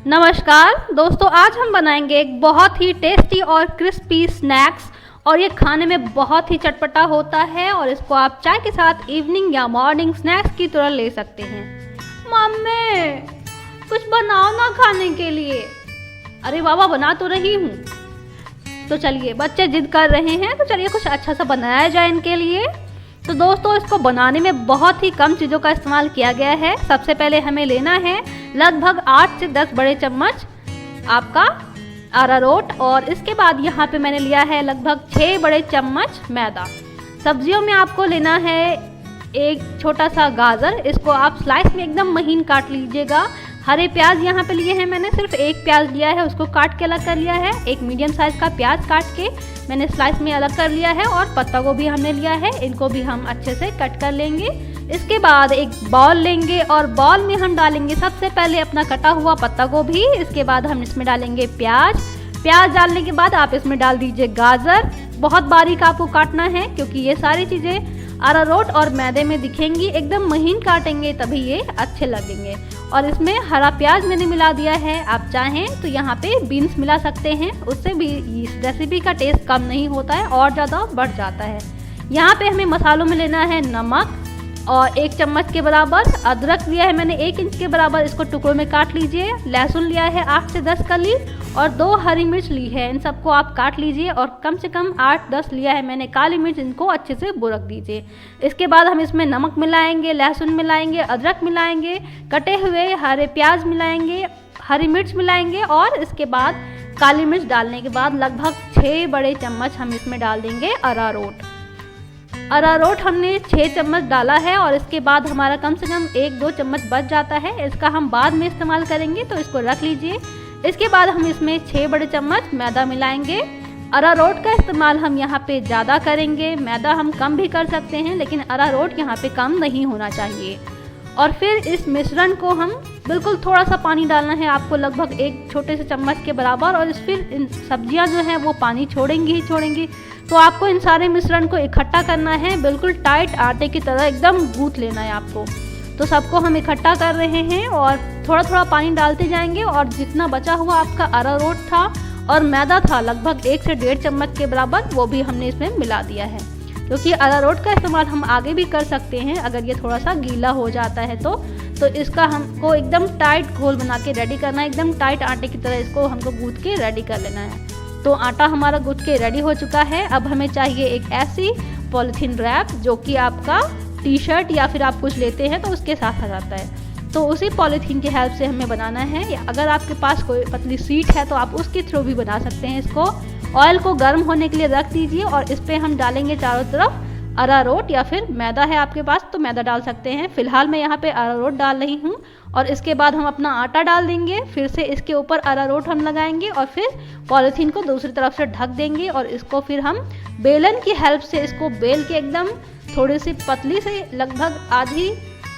नमस्कार दोस्तों, आज हम बनाएंगे एक बहुत ही टेस्टी और क्रिस्पी स्नैक्स और ये खाने में बहुत ही चटपटा होता है और इसको आप चाय के साथ इवनिंग या मॉर्निंग स्नैक्स की तरह ले सकते हैं। मम्मी कुछ बनाओ ना खाने के लिए। अरे बाबा बना तो रही हूँ। तो चलिए, बच्चे जिद कर रहे हैं तो चलिए कुछ अच्छा सा बनाया जाए इनके लिए। तो दोस्तों, इसको बनाने में बहुत ही कम चीज़ों का इस्तेमाल किया गया है। सबसे पहले हमें लेना है लगभग 8 से 10 बड़े चम्मच आपका अरारोट और इसके बाद यहाँ पे मैंने लिया है लगभग 6 बड़े चम्मच मैदा। सब्जियों में आपको लेना है एक छोटा सा गाजर, इसको आप स्लाइस में एकदम महीन काट लीजिएगा। हरे प्याज यहाँ पे लिए हैं मैंने, सिर्फ एक प्याज लिया है, उसको काट के अलग कर लिया है। एक मीडियम साइज़ का प्याज काट के मैंने स्लाइस में अलग कर लिया है और पत्ता गोभी हमने लिया है, इनको भी हम अच्छे से कट कर लेंगे। इसके बाद एक बाउल लेंगे और बाउल में हम डालेंगे सबसे पहले अपना कटा हुआ पत्ता गोभी। इसके बाद हम इसमें डालेंगे प्याज डालने के बाद आप इसमें डाल दीजिए गाजर। बहुत बारीक आपको काटना है क्योंकि ये सारी चीज़ें अरारोट और मैदे में दिखेंगी, एकदम महीन काटेंगे तभी ये अच्छे लगेंगे। और इसमें हरा प्याज मैंने मिला दिया है, आप चाहें तो यहाँ पे बीन्स मिला सकते हैं, उससे भी इस रेसिपी का टेस्ट कम नहीं होता है और ज़्यादा बढ़ जाता है। यहाँ पे हमें मसालों में लेना है नमक और 1 चम्मच के बराबर अदरक लिया है मैंने 1 इंच के बराबर, इसको टुकड़ों में काट लीजिए। लहसुन लिया है 8 से 10 कली और 2 हरी मिर्च ली है, इन सबको आप काट लीजिए। और कम से कम 8-10 लिया है मैंने काली मिर्च, इनको अच्छे से बुरक दीजिए। इसके बाद हम इसमें नमक मिलाएंगे, लहसुन मिलाएंगे, अदरक मिलाएंगे, कटे हुए हरे प्याज मिलाएंगे, हरी मिर्च मिलाएंगे और इसके बाद काली मिर्च डालने के बाद लगभग 6 बड़े चम्मच हम इसमें डाल देंगे अरारोट हमने 6 चम्मच डाला है और इसके बाद हमारा कम से कम 1-2 चम्मच बच जाता है, इसका हम बाद में इस्तेमाल करेंगे तो इसको रख लीजिए। इसके बाद हम इसमें 6 बड़े चम्मच मैदा मिलाएंगे। अरारोट का इस्तेमाल हम यहाँ पे ज़्यादा करेंगे, मैदा हम कम भी कर सकते हैं लेकिन अरारोट यहाँ पे कम नहीं होना चाहिए। और फिर इस मिश्रण को हम बिल्कुल थोड़ा सा पानी डालना है आपको, लगभग 1 छोटे से चम्मच के बराबर। और फिर इन सब्जियां जो हैं वो पानी छोड़ेंगी ही छोड़ेंगी, तो आपको इन सारे मिश्रण को इकट्ठा करना है, बिल्कुल टाइट आटे की तरह एकदम गूंथ लेना है आपको। तो सबको हम इकट्ठा कर रहे हैं और थोड़ा थोड़ा पानी डालते जाएंगे। और जितना बचा हुआ आपका अरारोट था और मैदा था लगभग 1 से 1.5 चम्मच के बराबर, वो भी हमने इसमें मिला दिया है। क्योंकि अरारोट का इस्तेमाल हम आगे भी कर सकते हैं अगर ये थोड़ा सा गीला हो जाता है तो इसका हमको एकदम टाइट घोल बना के रेडी करना है, एकदम टाइट आटे की तरह इसको हमको गूंथ के रेडी कर लेना है। तो आटा हमारा गूंथ के रेडी हो चुका है। अब हमें चाहिए एक ऐसी पॉलीथीन रैप जो कि आपका टी-शर्ट या फिर आप कुछ लेते हैं तो उसके साथ आ जाता है। तो उसी पॉलीथीन की हेल्प से हमें बनाना है, या अगर आपके पास कोई पतली शीट है तो आप उसके थ्रू भी बना सकते हैं। इसको ऑयल को गर्म होने के लिए रख दीजिए और इस पर हम डालेंगे चारों तरफ अरारोट, या फिर मैदा है आपके पास तो मैदा डाल सकते हैं। फिलहाल मैं यहाँ पे अरारोट डाल रही हूँ। और इसके बाद हम अपना आटा डाल देंगे, फिर से इसके ऊपर अरारोट हम लगाएंगे और फिर पॉलीथीन को दूसरी तरफ से ढक देंगे। और इसको फिर हम बेलन की हेल्प से इसको बेल के एकदम थोड़ी सी पतली से लगभग आधी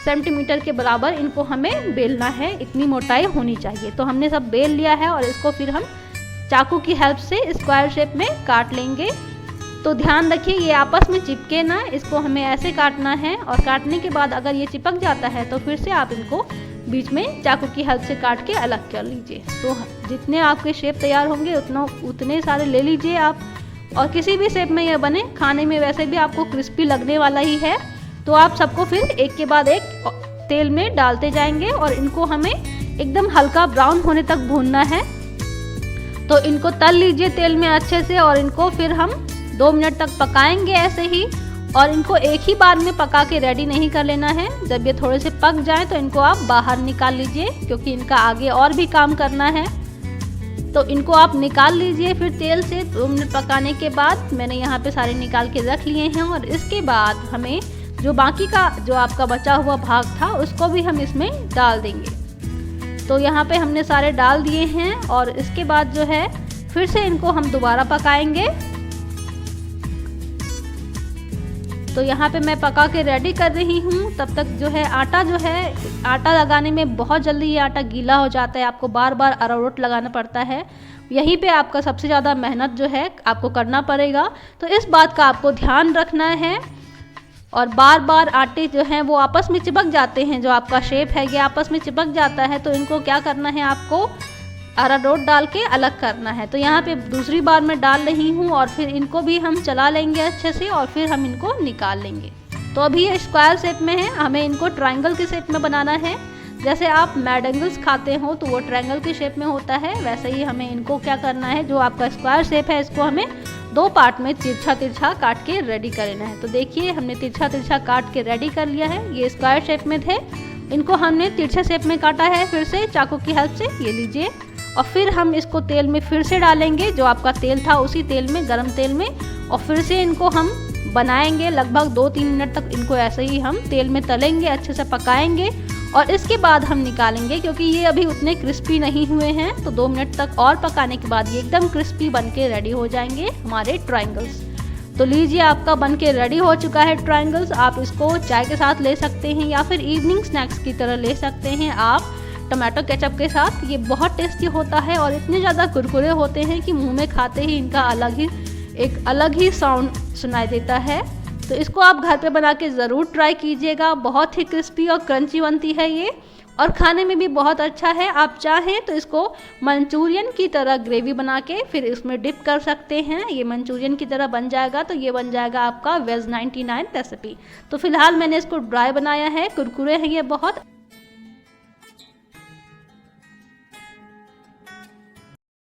सेंटीमीटर के बराबर इनको हमें बेलना है, इतनी मोटाई होनी चाहिए। तो हमने सब बेल लिया है और इसको फिर हम चाकू की हेल्प से स्क्वायर शेप में काट लेंगे। तो ध्यान रखिए ये आपस में चिपके ना, इसको हमें ऐसे काटना है। और काटने के बाद अगर ये चिपक जाता है तो फिर से आप इनको बीच में चाकू की हेल्प से काट के अलग कर लीजिए। तो जितने आपके शेप तैयार होंगे उतने सारे ले लीजिए आप। और किसी भी शेप में ये बने, खाने में वैसे भी आपको क्रिस्पी लगने वाला ही है। तो आप सबको फिर एक के बाद एक तेल में डालते जाएंगे और इनको हमें एकदम हल्का ब्राउन होने तक भूनना है। तो इनको तल लीजिए तेल में अच्छे से और इनको फिर हम 2 मिनट तक पकाएंगे ऐसे ही। और इनको एक ही बार में पका के रेडी नहीं कर लेना है, जब ये थोड़े से पक जाए तो इनको आप बाहर निकाल लीजिए क्योंकि इनका आगे और भी काम करना है। तो इनको आप निकाल लीजिए फिर तेल से। 2 मिनट पकाने के बाद मैंने यहाँ पे सारे निकाल के रख लिए हैं। और इसके बाद हमें जो बाकी का जो आपका बचा हुआ भाग था उसको भी हम इसमें डाल देंगे। तो यहाँ पे हमने सारे डाल दिए हैं और इसके बाद जो है फिर से इनको हम दोबारा पकाएंगे। तो यहाँ पे मैं पका के रेडी कर रही हूँ। तब तक जो है आटा लगाने में बहुत जल्दी ये आटा गीला हो जाता है, आपको बार बार अरारोट लगाना पड़ता है। यहीं पे आपका सबसे ज़्यादा मेहनत जो है आपको करना पड़ेगा, तो इस बात का आपको ध्यान रखना है। और बार बार आटे जो हैं वो आपस में चिपक जाते हैं, जो आपका शेप है ये आपस में चिपक जाता है। तो इनको क्या करना है, आपको अरारोट डाल के अलग करना है। तो यहाँ पे दूसरी बार मैं डाल रही हूँ और फिर इनको भी हम चला लेंगे अच्छे से और फिर हम इनको निकाल लेंगे। तो अभी ये स्क्वायर शेप में है, हमें इनको ट्रायंगल के शेप में बनाना है। जैसे आप मैडंगल्स खाते हो तो वो ट्रायंगल के शेप में होता है, वैसे ही हमें इनको क्या करना है, जो आपका स्क्वायर शेप है इसको हमें 2 पार्ट में तिरछा तिरछा काट के रेडी कर लेना है। तो देखिए हमने तिरछा तिरछा काट के रेडी कर लिया है। ये स्क्वायर शेप में थे, इनको हमने तिरछे शेप में काटा है फिर से चाकू की हेल्प से, ये लीजिए। और फिर हम इसको तेल में फिर से डालेंगे, जो आपका तेल था उसी तेल में, गरम तेल में, और फिर से इनको हम बनाएंगे। लगभग 2-3 मिनट तक इनको ऐसे ही हम तेल में तलेंगे, अच्छे से पकाएंगे और इसके बाद हम निकालेंगे, क्योंकि ये अभी उतने क्रिस्पी नहीं हुए हैं। तो 2 मिनट तक और पकाने के बाद ये एकदम क्रिस्पी बन के रेडी हो जाएंगे हमारे ट्रायंगल्स। तो लीजिए आपका बन के रेडी हो चुका है ट्रायंगल्स। आप इसको चाय के साथ ले सकते हैं या फिर इवनिंग स्नैक्स की तरह ले सकते हैं आप टमाटो केचप के साथ। ये बहुत टेस्टी होता है और इतने ज़्यादा कुरकुरे होते हैं कि मुंह में खाते ही इनका एक अलग ही साउंड सुनाई देता है। तो इसको आप घर पे बना के ज़रूर ट्राई कीजिएगा। बहुत ही क्रिस्पी और क्रंची बनती है ये और खाने में भी बहुत अच्छा है। आप चाहें तो इसको मंचूरियन की तरह ग्रेवी बना के फिर इसमें डिप कर सकते हैं, ये मंचूरियन की तरह बन जाएगा। तो ये बन जाएगा आपका वेज 99 रेसिपी। तो फिलहाल मैंने इसको ड्राई बनाया है, कुरकुरे हैं ये बहुत।